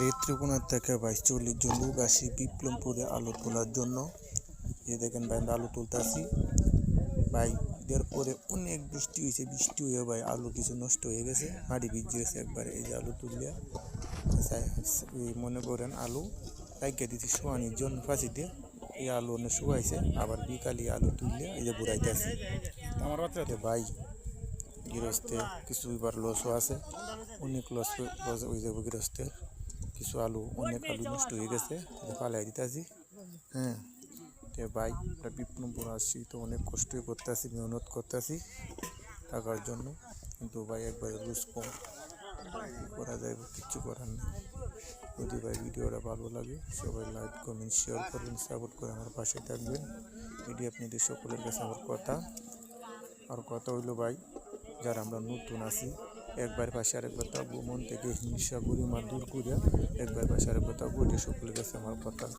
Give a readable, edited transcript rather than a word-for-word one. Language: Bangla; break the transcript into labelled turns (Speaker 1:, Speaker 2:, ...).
Speaker 1: রেত্রিকোণা থেকে ২২-৪০ জন লোক আসি বিপ্লবপুরে আলু তোলার জন্য। এই দেখেন ভাই আমরা আলু তুলতেছি ভাই। দেওয়ার পরে অনেক বৃষ্টি হয়েছে, বৃষ্টি হয়ে ভাই আলু কিছু নষ্ট হয়ে গেছে, মাটি ভিজে গেছে একবারে। এই যে আলু তুললিয়া মনে করেন আলু রাইখা দিচ্ছি শোয়ানির জন্য ফাঁসি দিয়ে। এই আলু অনেক শুকাইছে, আবার বিকালে আলু তুললে এই যে বুড়াইতেছে আমার বাচ্চাতে ভাই। গৃহস্থে কিছু এবার লসও আছে, অনেক লস হয়ে যাবো গৃহস্থের। কিছু আলু অনেক আলু নষ্ট হয়ে গেছে, পালাই দিতেছি। হ্যাঁ তো ভাই আমরা বিপ্লবপুর আসছি, তো অনেক কষ্টই করতেছি, মেহনত করতেছি টাকার জন্য, কিন্তু ভাই একবারে লুজ কম, করা যায় কিচ্ছু করার নেই। যদি ভাই ভিডিওটা ভালো লাগে সবাই লাইক কমেন্ট শেয়ার করবেন, সাপোর্ট করে আমার পাশে থাকবেন। এটি আপনাদের সকলের কাছে আমার কথা। আর কথা হইলো ভাই, যারা আমরা নতুন আছি একবার পাশে আরেকবার থাকবো, মন থেকে হিংসা গরিমা দূর করিয়া একবার পাশে আরেকবার থাকবো, এটি সকলের কাছে আমার কথা।